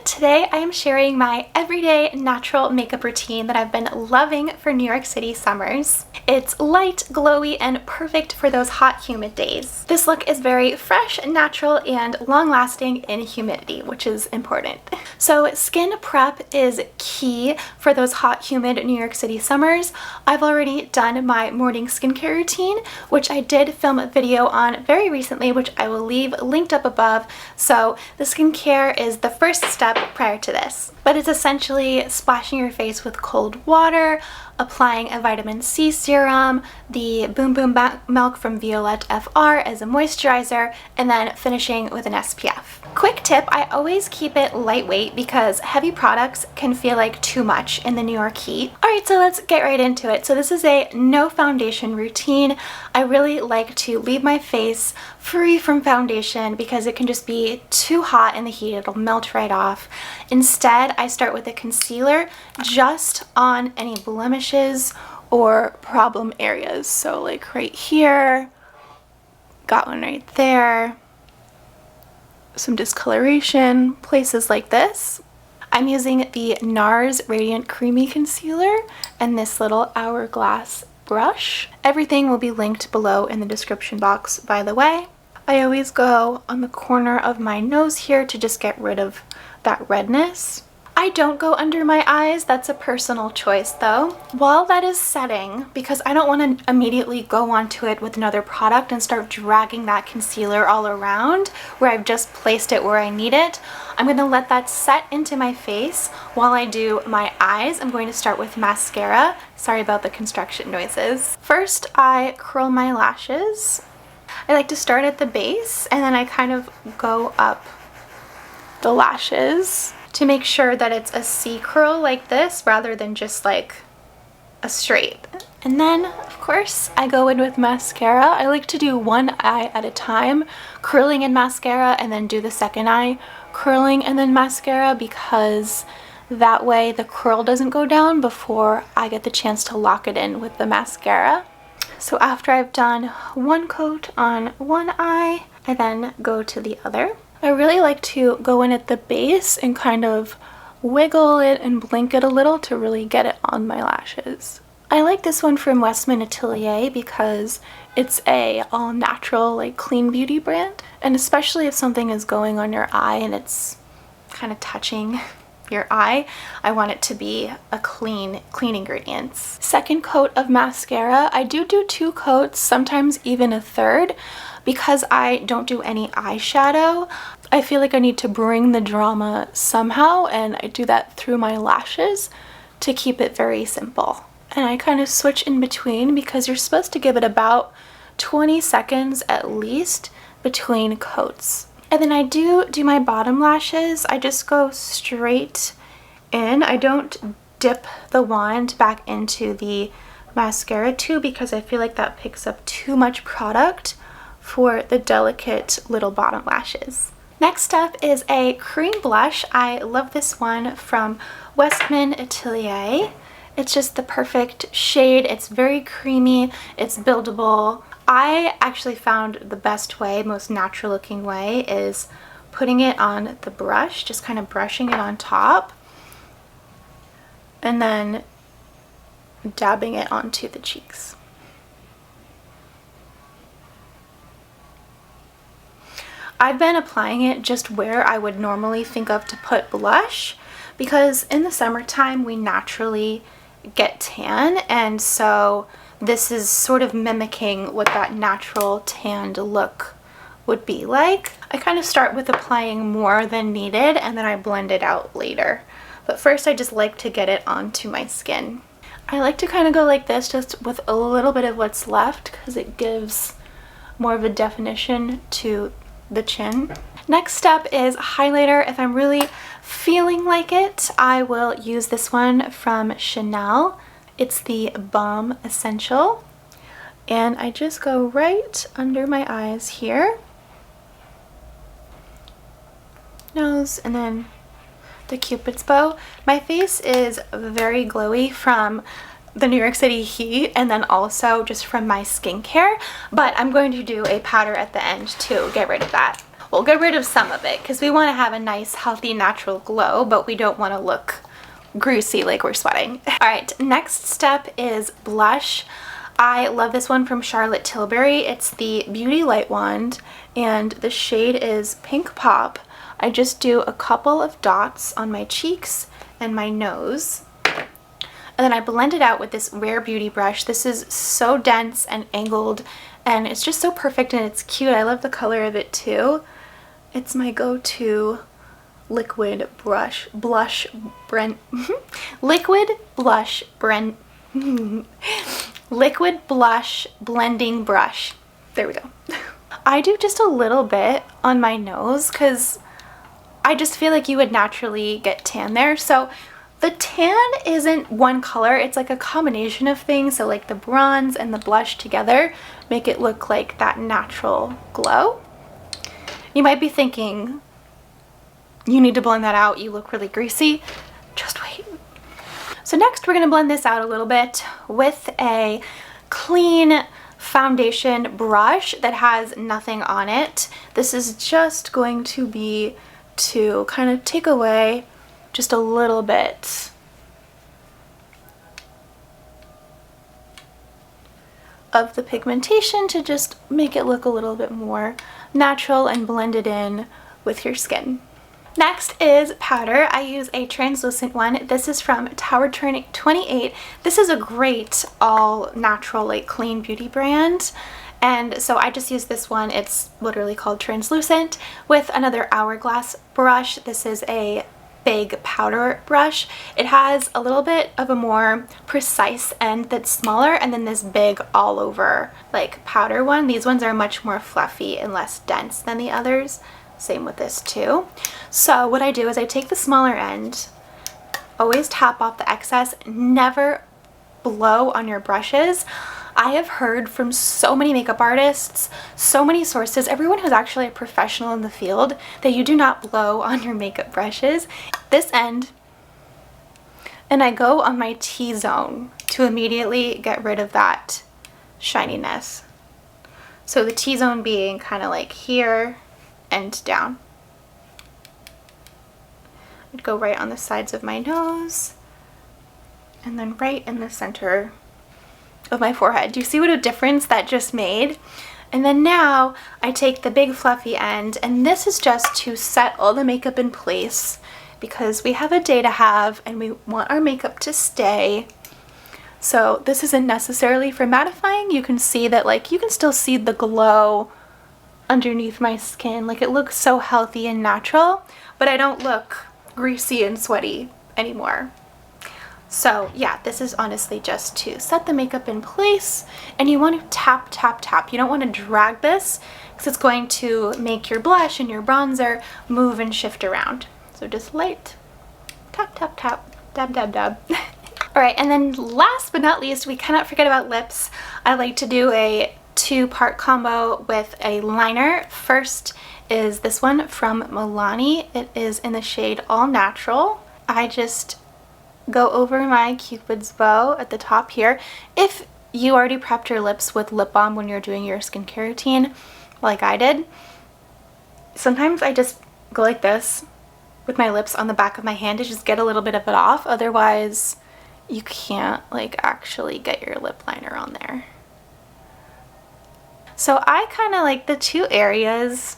Today I am sharing my everyday natural makeup routine that I've been loving for New York City summers. It's light, glowy, and perfect for those hot, humid days. This look is very fresh, natural, and long-lasting in humidity, which is important. So skin prep is key for those hot, humid New York City summers. I've already done my morning skincare routine, which I did film a video on very recently, which I will leave linked up above. So the skincare is the first step prior to this, but it's essentially splashing your face with cold water, applying a vitamin C serum, the Boom Boom Milk from Violette FR as a moisturizer, and then finishing with an SPF. Quick tip, I always keep it lightweight because heavy products can feel like too much in the New York heat. Alright, so let's get right into it. So this is a no foundation routine. I really like to leave my face free from foundation because it can just be too hot in the heat, it'll melt right off. Instead, I start with a concealer just on any blemishes or problem areas. So like right here, got one right there, some discoloration, places like this. I'm using the NARS Radiant Creamy Concealer and this little hourglass brush. Everything will be linked below in the description box, by the way. I always go on the corner of my nose here to just get rid of that redness. I don't go under my eyes, that's a personal choice though. While that is setting, because I don't want to immediately go onto it with another product and start dragging that concealer all around where I've just placed it where I need it, I'm going to let that set into my face. While I do my eyes, I'm going to start with mascara. Sorry about the construction noises. First, I curl my lashes. I like to start at the base and then I kind of go up the lashes to make sure that it's a C curl like this rather than just like a straight. And then of course I go in with mascara. I like to do one eye at a time, curling in mascara, and then do the second eye curling and then mascara, because that way the curl doesn't go down before I get the chance to lock it in with the mascara. So after I've done one coat on one eye, I then go to the other. I really like to go in at the base and kind of wiggle it and blink it a little to really get it on my lashes. I like this one from Westman Atelier because it's a all natural, like clean beauty brand, and especially if something is going on your eye and it's kind of touching your eye, I want it to be a clean ingredients. Second coat of mascara. I do 2 coats, sometimes even a third, because I don't do any eyeshadow. I feel like I need to bring the drama somehow, and I do that through my lashes to keep it very simple. And I kind of switch in between because you're supposed to give it about 20 seconds at least between coats. And then I do my bottom lashes. I just go straight in. I don't dip the wand back into the mascara too because I feel like that picks up too much product for the delicate little bottom lashes. Next up is a cream blush. I love this one from Westman Atelier. It's just the perfect shade. It's very creamy, it's buildable. I actually found the best way, most natural looking way, is putting it on the brush, just kind of brushing it on top, and then dabbing it onto the cheeks. I've been applying it just where I would normally think of to put blush, because in the summertime we naturally get tan, and so this is sort of mimicking what that natural tanned look would be like. I kind of start with applying more than needed and then I blend it out later. But first I just like to get it onto my skin. I like to kind of go like this just with a little bit of what's left because it gives more of a definition to the chin. Next step is highlighter. If I'm really feeling like it, I will use this one from Chanel. It's the Balm Essential, and I just go right under my eyes here, nose, and then the Cupid's bow. My face is very glowy from the New York City heat and then also just from my skincare, but I'm going to do a powder at the end to get rid of that. We'll get rid of some of it because we want to have a nice, healthy, natural glow, but we don't want to look greasy like we're sweating. All right, next step is blush. I love this one from Charlotte Tilbury. It's the Beauty Light Wand, and the shade is Pink Pop. I just do a couple of dots on my cheeks and my nose, and then I blend it out with this Rare Beauty brush. This is so dense and angled, and it's just so perfect, and it's cute. I love the color of it too. It's my go-to liquid blush liquid blush blending brush. There we go. I do just a little bit on my nose because I just feel like you would naturally get tan there. So the tan isn't one color, it's like a combination of things. So like the bronze and the blush together make it look like that natural glow. You might be thinking, you need to blend that out, you look really greasy. Just wait. So next we're going to blend this out a little bit with a clean foundation brush that has nothing on it. This is just going to be to kind of take away just a little bit of the pigmentation to just make it look a little bit more natural and blend it in with your skin. Next is powder. I use a translucent one. This is from Tower 28. This is a great all natural, like clean beauty brand. And so I just use this one. It's literally called translucent, with another hourglass brush. This is a big powder brush. It has a little bit of a more precise end that's smaller, and then this big all over like powder one. These ones are much more fluffy and less dense than the others. Same with this too. So what I do is I take the smaller end, always tap off the excess, never blow on your brushes. I have heard from so many makeup artists, so many sources, everyone who's actually a professional in the field, that you do not blow on your makeup brushes. This end, and I go on my T-zone to immediately get rid of that shininess. So the T-zone being kind of like here and down. I'd go right on the sides of my nose and then right in the center of my forehead. Do you see what a difference that just made? And then now I take the big fluffy end, and this is just to set all the makeup in place because we have a day to have and we want our makeup to stay. So this isn't necessarily for mattifying. You can see that, like, you can still see the glow underneath my skin. Like, it looks so healthy and natural, but I don't look greasy and sweaty anymore. So yeah, this is honestly just to set the makeup in place, and you want to tap, tap, tap. You don't want to drag this because it's going to make your blush and your bronzer move and shift around. So just light tap, tap, tap, dab, dab, dab. All right, and then last but not least, we cannot forget about lips. I like to do a two-part combo with a liner. First is this one from Milani. It is in the shade All Natural. I just go over my Cupid's bow at the top here. If you already prepped your lips with lip balm when you're doing your skincare routine, like I did, sometimes I just go like this with my lips on the back of my hand to just get a little bit of it off. Otherwise, you can't like actually get your lip liner on there. So I kind of like the two areas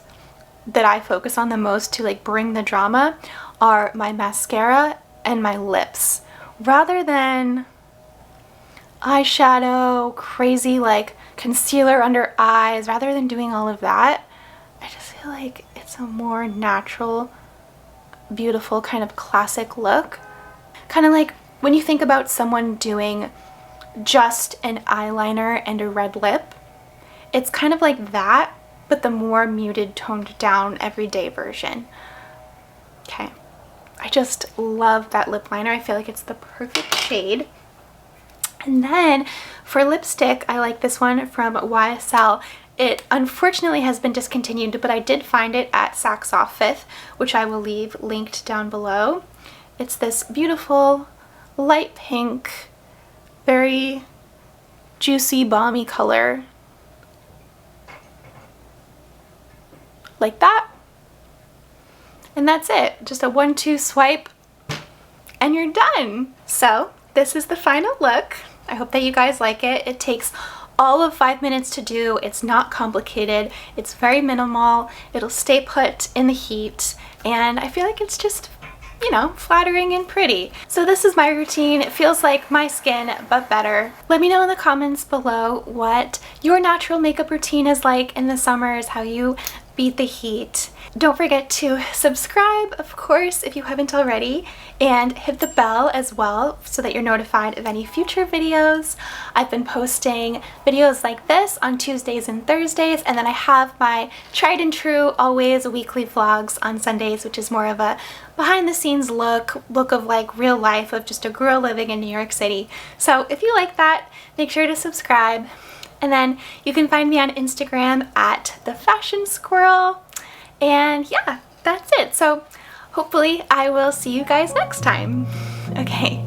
that I focus on the most to like bring the drama are my mascara and my lips, rather than eyeshadow, crazy like concealer under eyes. Rather than doing all of that, I just feel like it's a more natural, beautiful kind of classic look. Kind of like when you think about someone doing just an eyeliner and a red lip, it's kind of like that, but the more muted, toned down, everyday version. Okay. I just love that lip liner. I feel like it's the perfect shade. And then for lipstick, I like this one from YSL. It unfortunately has been discontinued, but I did find it at Saks Off 5th, which I will leave linked down below. It's this beautiful light pink, very juicy, balmy color. Like that. And that's it. Just a 1-2 swipe and you're done. So this is the final look. I hope that you guys like it. It takes all of 5 minutes to do. It's not complicated. It's very minimal. It'll stay put in the heat. And I feel like it's just, you know, flattering and pretty. So this is my routine. It feels like my skin, but better. Let me know in the comments below what your natural makeup routine is like in the summers, how you beat the heat. Don't forget to subscribe, of course, if you haven't already, and hit the bell as well so that you're notified of any future videos. I've been posting videos like this on Tuesdays and Thursdays, and then I have my tried and true always weekly vlogs on Sundays, which is more of a behind the scenes look of like real life of just a girl living in New York City. So if you like that, make sure to subscribe. And then you can find me on Instagram at @thefashionsquirrel. And yeah, that's it. So hopefully I will see you guys next time. Okay,